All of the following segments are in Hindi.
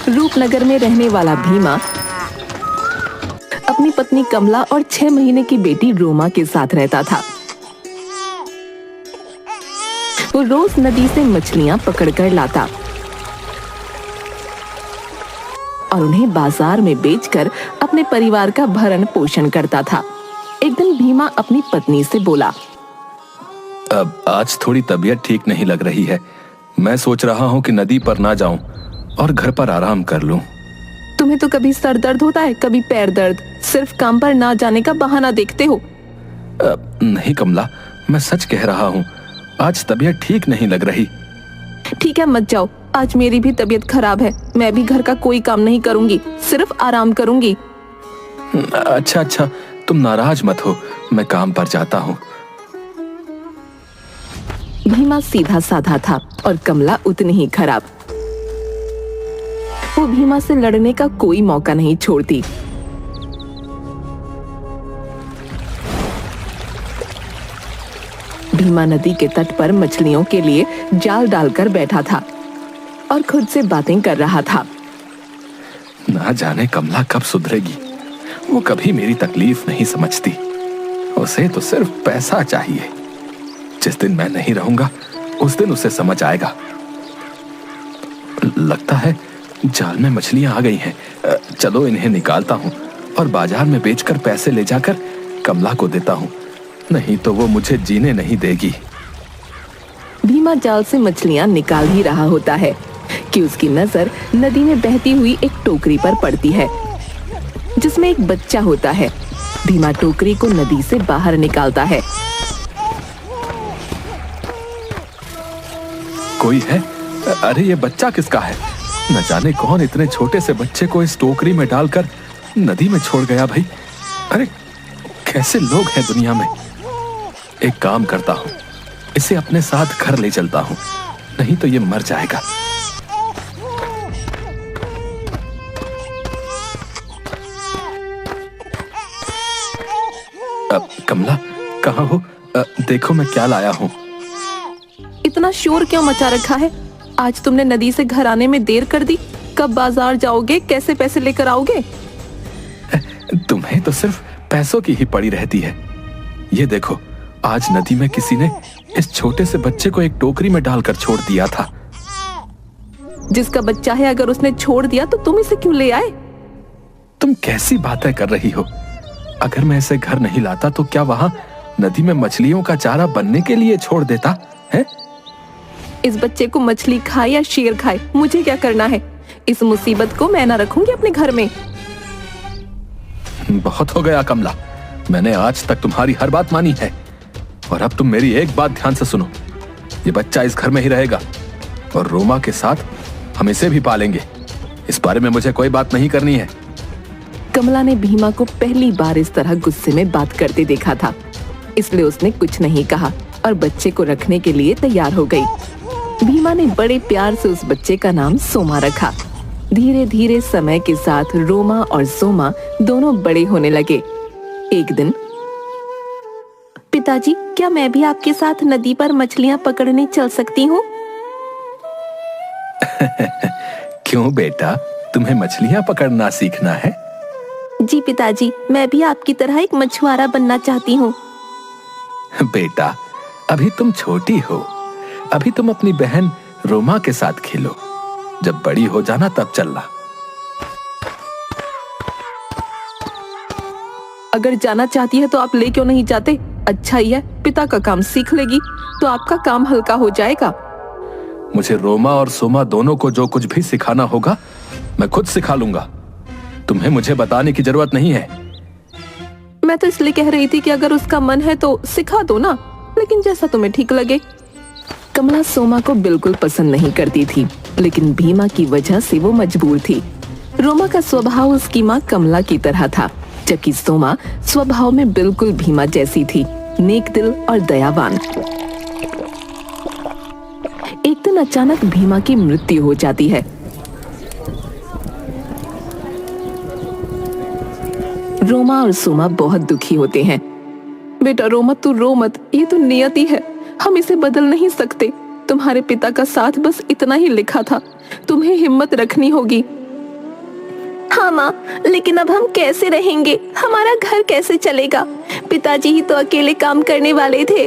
रूपनगर में रहने वाला भीमा अपनी पत्नी कमला और 6 महीने की बेटी रोमा के साथ रहता था। वो रोज नदी से मछलियां पकड़कर लाता और उन्हें बाजार में बेचकर अपने परिवार का भरण पोषण करता था। एक दिन भीमा अपनी पत्नी से बोला, अब आज थोड़ी तबीयत ठीक नहीं लग रही है। मैं सोच रहा हूँ कि नदी पर ना जाऊं और घर पर आराम कर लूं। तुम्हें तो कभी सर दर्द होता है, कभी पैर दर्द, सिर्फ काम पर ना जाने का बहाना देखते हो। नहीं कमला, मैं सच कह रहा हूँ, आज तबीयत ठीक नहीं लग रही। ठीक है, मत जाओ। आज मेरी भी तबीयत खराब है। मैं भी घर का कोई काम नहीं करूंगी, सिर्फ आराम करूंगी। अच्छा, तुम नाराज मत हो, मैं काम पर जाता हूँ। भीमा सीधा साधा था और कमला उतनी ही खराब। वो भीमा से लड़ने का कोई मौका नहीं छोड़ती। भीमा नदी के तट पर मछलियों के लिए जाल डालकर बैठा था और खुद से बातें कर रहा था। ना जाने कमला कब सुधरेगी। वो कभी मेरी तकलीफ नहीं समझती। उसे तो सिर्फ पैसा चाहिए। जिस दिन मैं नहीं रहूंगा उस दिन उसे समझ आएगा। लगता है जाल में मछलियां आ गई हैं। चलो इन्हें निकालता हूं और बाजार में बेचकर पैसे ले जाकर कमला को देता हूं, नहीं तो वो मुझे जीने नहीं देगी। भीमा जाल से मछलियां निकाल ही रहा होता है कि उसकी नजर नदी में बहती हुई एक टोकरी पर पड़ती है जिसमें एक बच्चा होता है। भीमा टोकरी को नदी से बाहर निकालता है। कोई है? अरे ये बच्चा किसका है? न जाने कौन इतने छोटे से बच्चे को इस टोकरी में डालकर नदी में छोड़ गया भाई। अरे कैसे लोग हैं दुनिया में। एक काम करता हूँ, इसे अपने साथ घर ले चलता हूँ, नहीं तो ये मर जाएगा। कमला कहाँ हो? देखो मैं क्या लाया हूँ। इतना शोर क्यों मचा रखा है? आज तुमने नदी से घर आने में देर कर दी। कब बाजार जाओगे? कैसे पैसे लेकर आओगे? तुम्हें तो सिर्फ पैसों की ही पड़ी रहती है। ये देखो, आज नदी में किसी ने इस छोटे से बच्चे को एक टोकरी में डालकर छोड़ दिया था। जिसका बच्चा है, अगर उसने छोड़ दिया तो तुम इसे क्यों ले आए? तुम कैसी बातें कर रही हो? अगर मैं इसे घर नहीं लाता तो क्या वहां नदी में मछलियों का चारा बनने के लिए छोड़ देता है? इस बच्चे को मछली खाए या शेर खाए, मुझे क्या करना है? इस मुसीबत को मैं ना रखूंगी अपने घर में। बहुत हो गया कमला, मैंने आज तक तुम्हारी हर बात मानी है और अब तुम मेरी एक बात ध्यान से सुनो। ये बच्चा इस घर में ही रहेगा और रोमा के साथ हम इसे भी पालेंगे। इस बारे में मुझे कोई बात नहीं करनी है। कमला ने भीमा को पहली बार इस तरह गुस्से में बात करते देखा था, इसलिए उसने कुछ नहीं कहा और बच्चे को रखने के लिए तैयार हो गई। भीमा ने बड़े प्यार से उस बच्चे का नाम सोमा रखा। धीरे धीरे समय के साथ रोमा और सोमा दोनों बड़े होने लगे। एक दिन, पिताजी, क्या मैं भी आपके साथ नदी पर मछलियां पकड़ने चल सकती हूँ? क्यों बेटा, तुम्हें मछलियां पकड़ना सीखना है? जी पिताजी, मैं भी आपकी तरह एक मछुआरा बनना चाहती हूँ। बेटा, अभी तुम छोटी हो। अभी तुम अपनी बहन रोमा के साथ खेलो। जब बड़ी हो जाना तब चलना। अगर जाना चाहती है तो आप ले क्यों नहीं जाते? अच्छा ही है, पिता का काम सीख लेगी तो आपका काम हल्का हो जाएगा। मुझे रोमा और सोमा दोनों को जो कुछ भी सिखाना होगा मैं खुद सिखा लूंगा। तुम्हें मुझे बताने की जरूरत नहीं है। मैं तो इसलिए कह रही थी कि अगर उसका मन है तो सिखा दो ना, लेकिन जैसा तुम्हें ठीक लगे। कमला सोमा को बिल्कुल पसंद नहीं करती थी, लेकिन भीमा की वजह से वो मजबूर थी। रोमा का स्वभाव उसकी माँ कमला की तरह था, जबकि सोमा स्वभाव में बिल्कुल भीमा जैसी थी, नेक दिल और दयावान। एक दिन अचानक भीमा की मृत्यु हो जाती है। रोमा और सोमा बहुत दुखी होते हैं। बेटा रोमा, तू रो मत, ये तो नियति है, हम इसे बदल नहीं सकते। तुम्हारे पिता का साथ बस इतना ही लिखा था, तुम्हें हिम्मत रखनी होगी। हाँ माँ, लेकिन अब हम कैसे रहेंगे? हमारा घर कैसे चलेगा? पिताजी ही तो अकेले काम करने वाले थे।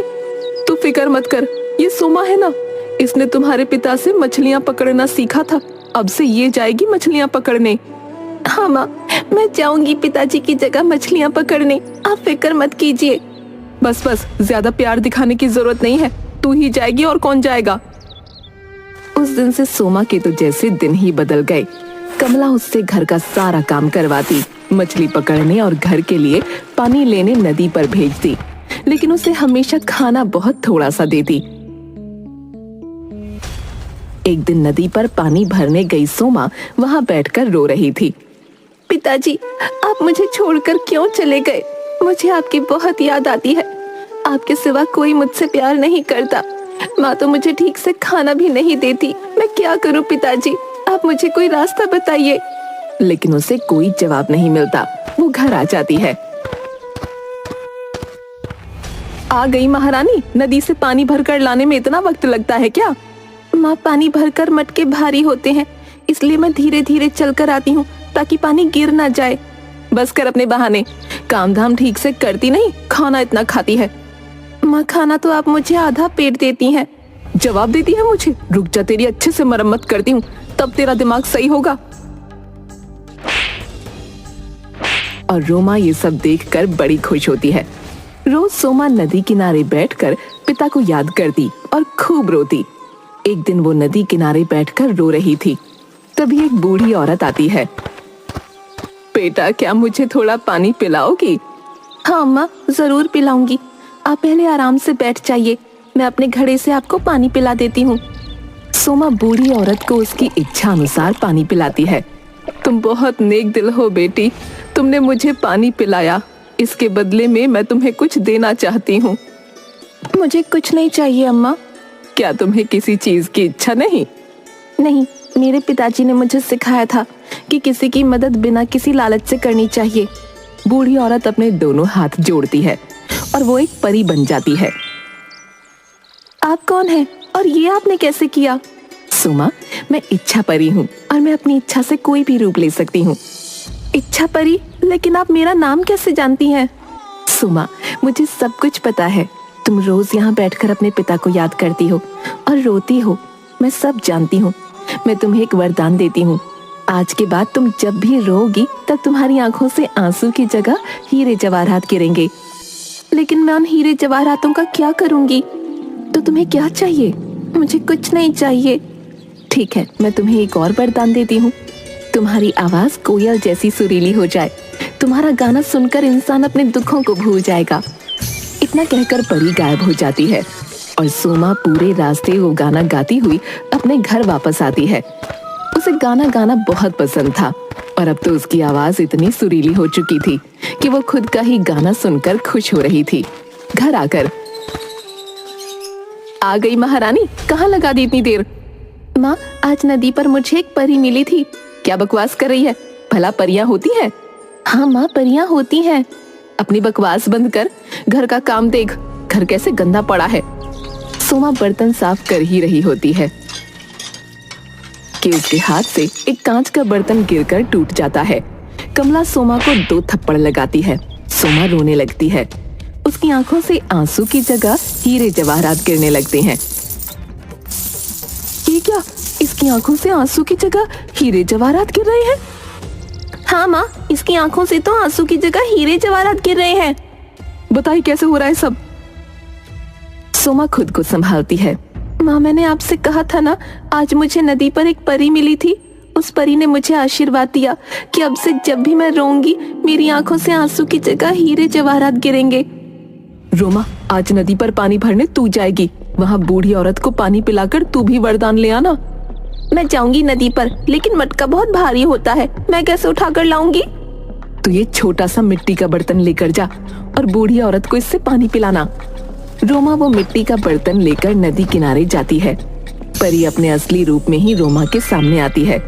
तू फिक्र मत कर, ये सोमा है ना, इसने तुम्हारे पिता से मछलियाँ पकड़ना सीखा था। अब से ये जाएगी मछलियाँ पकड़ने। हाँ माँ, मैं जाऊंगी पिताजी की जगह मछलियाँ पकड़ने, आप फिक्र मत कीजिए। बस बस, ज्यादा प्यार दिखाने की जरूरत नहीं है, तू ही जाएगी और कौन जाएगा। उस दिन से सोमा के तो जैसे दिन ही बदल गए। कमला उससे घर का सारा काम करवाती, मछली पकड़ने और घर के लिए पानी लेने नदी पर भेजती, लेकिन उसे हमेशा खाना बहुत थोड़ा सा देती। एक दिन नदी पर पानी भरने गई सोमा वहां बैठकर रो रही थी। पिताजी, आप मुझे छोड़कर क्यों चले गए? मुझे आपकी बहुत याद आती है। आपके सिवा कोई मुझसे प्यार नहीं करता। माँ तो मुझे ठीक से खाना भी नहीं देती। मैं क्या करूँ पिताजी? आप मुझे कोई रास्ता बताइए। लेकिन उसे कोई जवाब नहीं मिलता। वो घर आ जाती है। आ गई महारानी, नदी से पानी भरकर लाने में इतना वक्त लगता है क्या? माँ, पानी भरकर मटके भारी होते हैं, इसलिए मैं धीरे धीरे चलकर आती हूँ ताकि पानी गिर ना जाए। बस कर अपने बहाने, काम धाम ठीक से करती नहीं, खाना इतना खाती है। माँ, खाना तो आप मुझे आधा पेट देती हैं। जवाब देती है मुझे? रुक जा, तेरी अच्छे से मरम्मत करती हूँ, तब तेरा दिमाग सही होगा। और रोमा ये सब देखकर बड़ी खुश होती है। रोज सोमा नदी किनारे बैठकर पिता को याद करती और खूब रोती। एक दिन वो नदी किनारे बैठकर रो रही थी, तभी एक बूढ़ी औरत आती है। बेटा, क्या मुझे थोड़ा पानी पिलाओगी? हाँ अम्मा, जरूर पिलाऊंगी। आप पहले आराम से बैठ जाइए, मैं अपने घड़े से आपको पानी पिला देती हूँ। सोमा बूढ़ी औरत को उसकी इच्छा अनुसार पानी पिलाती है। तुम बहुत नेक दिल हो बेटी, तुमने मुझे पानी पिलाया, इसके बदले में मैं तुम्हें कुछ देना चाहती हूँ। मुझे कुछ नहीं चाहिए अम्मा। क्या तुम्हें किसी चीज की इच्छा नहीं? नहीं, मेरे पिताजी ने मुझे सिखाया था कि किसी की मदद बिना किसी लालच से करनी चाहिए। बूढ़ी औरत अपने दोनों हाथ जोड़ती है और वो एक परी बन जाती है। आप कौन हैं और ये आपने कैसे किया? सोमा, मैं इच्छा परी हूँ और मैं अपनी इच्छा से कोई भी रूप ले सकती हूँ। इच्छा परी? लेकिन आप मेरा नाम कैसे जानती हैं? सोमा, मुझे सब कुछ पता है। तुम रोज यहाँ बैठकर अपने पिता को याद करती हो और रोती हो, मैं सब जानती हूँ। मैं तुम्हें एक वरदान देती हूँ, आज के बाद तुम जब भी रोगी तब तुम्हारी आंखों से आंसू की जगह हीरे जवाहरात गिरेंगे। लेकिन मैं उन हीरे जवाहरातों का क्या करूंगी? तो तुम्हें क्या चाहिए? मुझे कुछ नहीं चाहिए। ठीक है, मैं तुम्हें एक और वरदान देती हूँ। तुम्हारी आवाज कोयल जैसी सुरीली हो जाए, तुम्हारा गाना सुनकर इंसान अपने दुखों को भूल जाएगा। इतना कहकर परी गायब हो जाती है और सोमा पूरे रास्ते वो गाना गाती हुई अपने घर वापस आती है। उसे गाना गाना बहुत पसंद था और अब तो उसकी आवाज इतनी सुरीली हो चुकी थी कि वो खुद का ही गाना सुनकर खुश हो रही थी। घर आकर, आ गई महारानी, कहाँ लगा दी इतनी देर? माँ, आज नदी पर मुझे एक परी मिली थी। क्या बकवास कर रही है? भला परियां होती हैं? हाँ माँ, परियां होती हैं। अपनी बकवास बंद कर, घर का काम देख, घर कैसे गंदा पड़ा है। सोमा बर्तन साफ कर ही रही होती है कि उसके हाथ से एक कांच का बर्तन गिरकर टूट जाता है। कमला सोमा को 2 थप्पड़ लगाती है। सोमा रोने लगती है। उसकी आंखों से आंसू की जगह हीरे जवाहरात गिरने लगते हैं। ये क्या? इसकी आंखों से आंसू की जगह हीरे जवाहरात गिर रहे हैं? हाँ माँ, इसकी आंखों से तो आंसू की जगह हीरे जवाहरात गिर रहे हैं। बताइए कैसे हो रहा है सब? सोमा खुद को संभालती है। माँ, मैंने आपसे कहा था ना, आज मुझे नदी पर एक परी मिली थी। उस परी ने मुझे आशीर्वाद दिया कि अब से जब भी मैं रोऊंगी मेरी आंखों से आंसू की जगह हीरे जवाहरात गिरेंगे। रोमा, आज नदी पर पानी भरने तू जाएगी। वहाँ बूढ़ी औरत को पानी पिलाकर तू भी वरदान ले आना। मैं जाऊंगी नदी पर, लेकिन मटका बहुत भारी होता है, मैं कैसे उठाकर लाऊंगी? तो ये छोटा सा मिट्टी का बर्तन लेकर जा और बूढ़ी औरत को इससे पानी पिलाना। रोमा वो मिट्टी का बर्तन लेकर नदी किनारे जाती है। परी अपने असली रूप में ही रोमा के सामने आती है।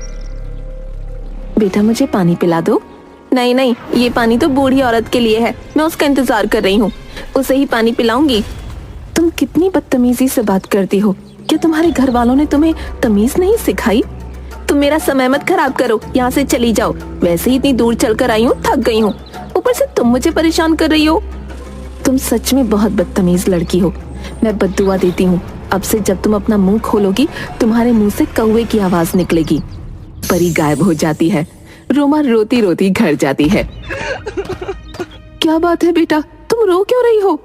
बेटा, मुझे पानी पिला दो। नहीं नहीं, ये पानी तो बूढ़ी औरत के लिए है, मैं उसका इंतजार कर रही हूँ, उसे ही पानी पिलाऊंगी। तुम कितनी बदतमीजी से बात करती हो। क्या तुम्हारे घर वालों ने तुम्हें तमीज नहीं सिखाई? तुम मेरा समय मत खराब करो, यहाँ से चली जाओ। वैसे ही इतनी दूर चलकर आई हूँ, थक गई हूँ, ऊपर से तुम मुझे परेशान कर रही हो। तुम सच में बहुत बदतमीज लड़की हो। मैं बद्दुआ देती हूँ, अब से जब तुम अपना मुंह खोलोगी तुम्हारे मुंह से कौवे की आवाज निकलेगी। परी गायब हो जाती है। रोमा रोती रोती घर जाती है। क्या बात है बेटा, तुम रो क्यों रही हो?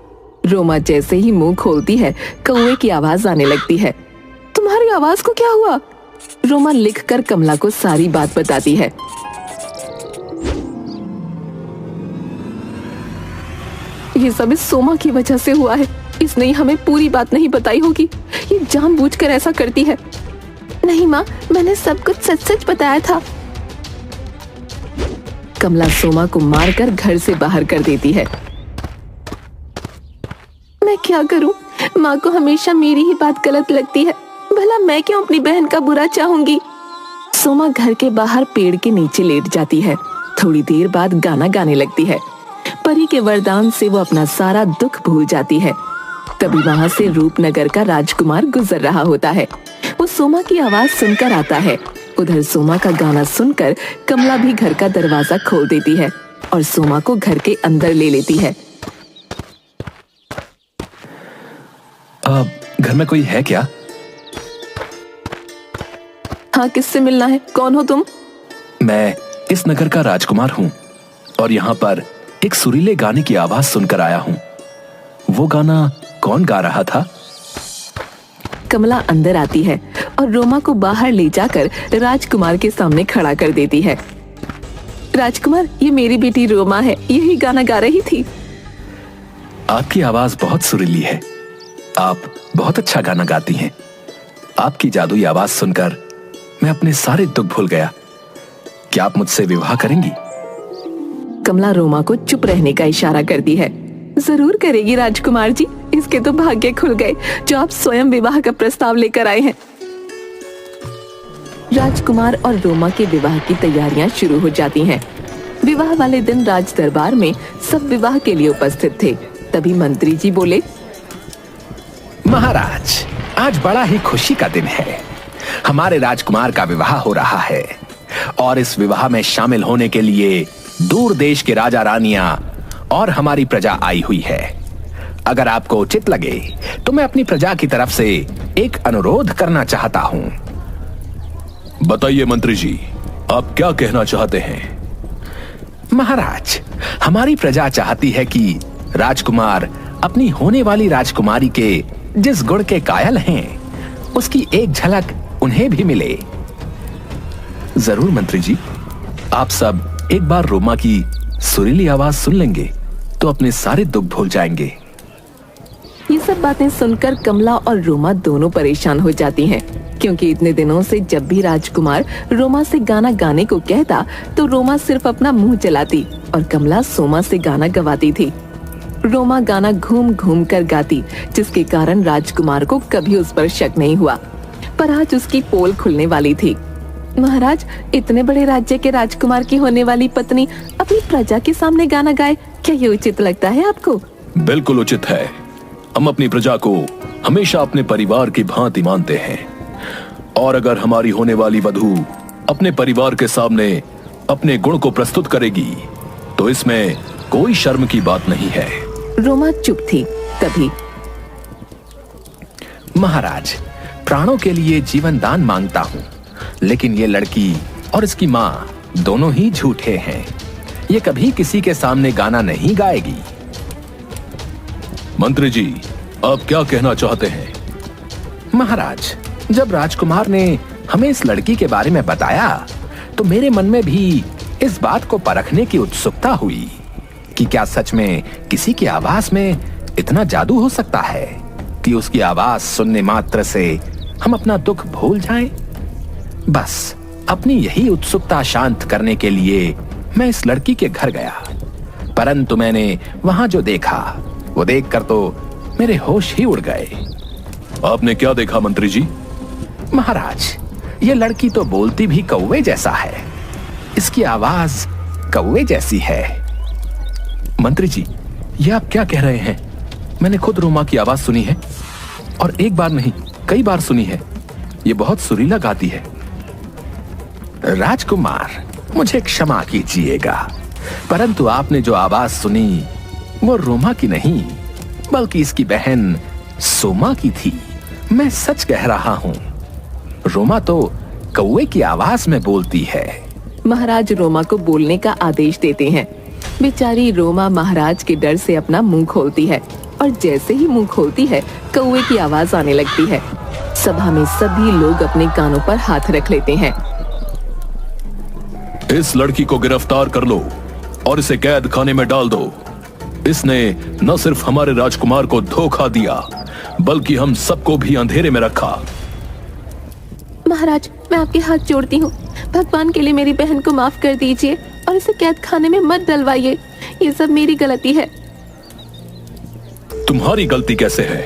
रोमा जैसे ही मुंह खोलती है कौवे की आवाज आने लगती है। तुम्हारी आवाज को क्या हुआ? रोमा लिखकर कमला को सारी बात बताती है। ये सब इस सोमा की वजह से हुआ है। इसने हमें पूरी बात नहीं बताई होगी। ये जानबूझकर ऐसा करती है। नहीं माँ, मैंने सब कुछ सच सच बताया था। कमला सोमा को मारकर घर से बाहर कर देती है। मैं क्या करूं? माँ को हमेशा मेरी ही बात गलत लगती है। भला मैं क्यों अपनी बहन का बुरा चाहूंगी? सोमा घर के बाहर पेड़ के नीचे लेट जाती है। थोड़ी देर बाद गाना गाने लगती है। परी के वरदान से वो अपना सारा दुख भूल जाती है। तभी वहां से रूपनगर का राजकुमार गुजर रहा होता है। वो सोमा की आवाज सुनकर आता है। उधर सोमा का गाना सुनकर कमला भी घर का दरवाजा खोल देती है और सोमा को घर के अंदर ले लेती है। घर में कोई है क्या? हाँ, किससे मिलना है? कौन हो तुम? मैं इस नगर का राजकुमार हूँ और यहाँ पर एक सुरीले गाने की आवाज सुनकर आया हूँ। वो गाना कौन गा रहा था? कमला अंदर आती है और रोमा को बाहर ले जाकर राजकुमार के सामने खड़ा कर देती है। राजकुमार, ये मेरी बेटी रोमा है, यही गाना गा रही थी। आपकी आवाज बहुत सुरीली है। आप बहुत अच्छा गाना गाती हैं। आपकी जादुई आवाज सुनकर मैं अपने सारे दुख भूल गया। क्या आप मुझसे विवाह करेंगी? कमला रोमा को चुप रहने का इशारा करती है। जरूर करेगी राजकुमार जी। इसके तो भाग्य खुल गए जो आप स्वयं विवाह का प्रस्ताव लेकर आए हैं। राजकुमार और रोमा के विवाह की तैयारियां शुरू हो जाती हैं। विवाह वाले दिन राज दरबार में सब विवाह के लिए उपस्थित थे। तभी मंत्री जी बोले, महाराज, आज बड़ा ही खुशी का दिन है। हमारे राजकुमार का विवाह हो रहा है और इस विवाह में शामिल होने के लिए दूर देश के राजा रानियां और हमारी प्रजा आई हुई है। अगर आपको उचित लगे तो मैं अपनी प्रजा की तरफ से एक अनुरोध करना चाहता हूं। बताइए मंत्री जी, आप क्या कहना चाहते हैं? महाराज, हमारी प्रजा चाहती है कि राजकुमार अपनी होने वाली राजकुमारी के जिस गुण के कायल हैं, उसकी एक झलक उन्हें भी मिले। जरूर मंत्री जी, आप सब एक बार रोमा की सुरीली आवाज सुन लेंगे तो अपने सारे दुख भूल जाएंगे। ये सब बातें सुनकर कमला और रोमा दोनों परेशान हो जाती हैं, क्योंकि इतने दिनों से जब भी राजकुमार रोमा से गाना गाने को कहता तो रोमा सिर्फ अपना मुंह चलाती और कमला सोमा से गाना गवाती थी। रोमा गाना घूम घूम कर गाती, जिसके कारण राजकुमार को कभी उस पर शक नहीं हुआ। पर आज उसकी पोल खुलने वाली थी। महाराज, इतने बड़े राज्य के राजकुमार की होने वाली पत्नी अपनी प्रजा के सामने गाना गाए, क्या ये उचित लगता है आपको? बिल्कुल उचित है। हम अपनी प्रजा को हमेशा अपने परिवार की भांति मानते हैं और अगर हमारी होने वाली वधू अपने परिवार के सामने अपने गुण को प्रस्तुत करेगी तो इसमें कोई शर्म की बात नहीं है। रोमा चुप थी। तभी, महाराज, प्राणों के लिए जीवन दान मांगता हूँ, लेकिन ये लड़की और इसकी माँ दोनों ही झूठे हैं। ये कभी किसी के सामने गाना नहीं गाएगी। मंत्री जी, आप क्या कहना चाहते हैं? महाराज, जब राजकुमार ने हमें इस लड़की के बारे में बताया तो मेरे मन में भी इस बात को परखने की उत्सुकता हुई कि क्या सच में किसी की आवाज में इतना जादू हो सकता है कि उसकी आवाज सुनने मात्र से हम अपना दुख भूल जाएं। बस अपनी यही उत्सुकता शांत करने के लिए मैं इस लड़की के घर गया, परंतु मैंने वहां जो देखा वो देखकर तो मेरे होश ही उड़ गए। आपने क्या देखा मंत्री जी? महाराज, ये लड़की तो बोलती भी कौवे जैसा है। इसकी आवाज कौवे जैसी है। मंत्री जी, ये आप क्या कह रहे हैं? मैंने खुद रोमा की आवाज सुनी है और एक बार नहीं कई बार सुनी है। ये बहुत सुरीला गाती है। राजकुमार, मुझे क्षमा कीजिएगा, परंतु आपने जो आवाज सुनी वो रोमा की नहीं बल्कि इसकी बहन सोमा की थी। मैं सच कह रहा हूँ, रोमा तो कौवे की आवाज में बोलती है। महाराज रोमा को बोलने का आदेश देते हैं। बेचारी रोमा महाराज के डर से अपना मुंह खोलती है और जैसे ही मुंह खोलती है कौवे की आवाज आने लगती है। सभा में सभी लोग अपने कानों पर हाथ रख लेते हैं। इस लड़की को गिरफ्तार कर लो और इसे कैद खाने में डाल दो। इसने न सिर्फ हमारे राजकुमार को धोखा दिया बल्कि हम सबको भी अंधेरे में रखा। महाराज, मैं आपके हाथ जोड़ती हूँ, भगवान के लिए मेरी बहन को माफ कर दीजिए और इसे कैद खाने में मत डलवाइए। ये सब मेरी गलती है। तुम्हारी गलती कैसे है?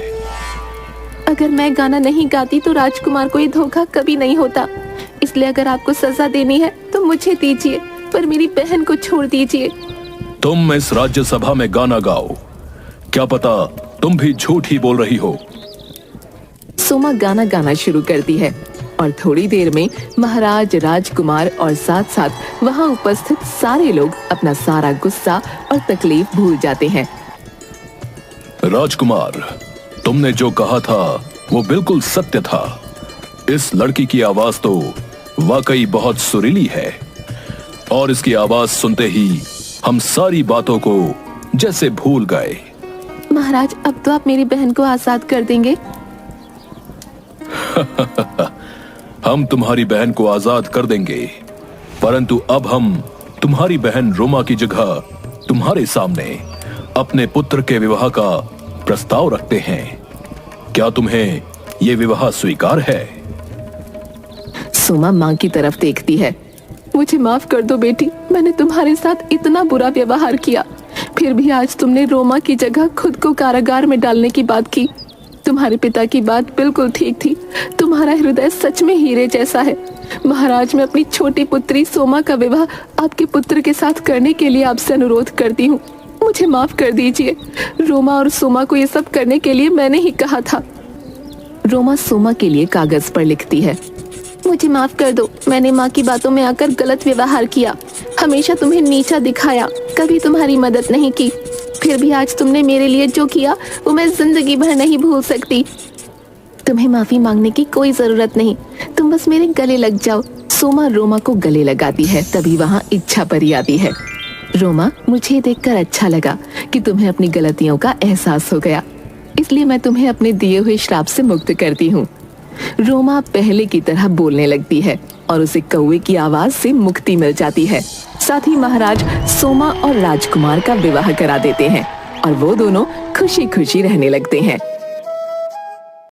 अगर मैं गाना नहीं गाती तो राजकुमार को ये धोखा कभी नहीं होता। इसलिए अगर आपको सजा देनी है तो मुझे दीजिए, पर मेरी बहन को छोड़ दीजिए। तुम इस राज्यसभा में गाना गाओ, क्या पता तुम भी झूठ ही बोल रही हो। सोमा गाना गाना शुरू करती है और थोड़ी देर में महाराज, राजकुमार और साथ साथ वहाँ उपस्थित सारे लोग अपना सारा गुस्सा और तकलीफ भूल जाते हैं। राजकुमार, तुमने जो कहा था वो बिल्कुल सत्य था। इस लड़की की आवाज तो वाकई बहुत सुरीली है और इसकी आवाज सुनते ही हम सारी बातों को जैसे भूल गए। महाराज, अब तो आप मेरी बहन को आजाद कर देंगे। हम तुम्हारी बहन को आजाद कर देंगे, परंतु अब हम तुम्हारी बहन रोमा की जगह तुम्हारे सामने अपने पुत्र के विवाह का प्रस्ताव रखते हैं। क्या तुम्हें ये विवाह स्वीकार है? सोमा माँ की तरफ देखती है। मुझे माफ कर दो बेटी, मैंने तुम्हारे साथ इतना बुरा व्यवहार किया, फिर भी आज तुमने रोमा की जगह खुद को कारागार में डालने की बात की। तुम्हारे पिता की बात बिल्कुल ठीक थी। तुम्हारा हृदय सच में हीरे जैसा है। महाराज, मैं अपनी छोटी पुत्री सोमा का विवाह आपके पुत्र के साथ करने के लिए आपसे अनुरोध करती हूँ। मुझे माफ कर दीजिए। रोमा और सोमा को ये सब करने के लिए मैंने ही कहा था। रोमा सोमा के लिए कागज पर लिखती है, मुझे माफ कर दो, मैंने माँ की बातों में आकर गलत व्यवहार किया, हमेशा तुम्हें नीचा दिखाया, कभी तुम्हारी मदद नहीं की। फिर भी आज तुमने मेरे लिए जो किया वो मैं जिंदगी भर नहीं भूल सकती। तुम्हें माफी मांगने की कोई जरूरत नहीं, तुम बस मेरे गले लग जाओ। सोमा रोमा को गले लगाती है। तभी वहाँ इच्छा परी आती है। रोमा, मुझे देखकर अच्छा लगा कि तुम्हें अपनी गलतियों का एहसास हो गया, इसलिए मैं तुम्हें अपने दिए हुए श्राप से मुक्त करती हूँ। रोमा पहले की तरह बोलने लगती है और उसे कौवे की आवाज से मुक्ति मिल जाती है। साथ ही महाराज सोमा और राजकुमार का विवाह करा देते हैं और वो दोनों खुशी खुशी रहने लगते हैं।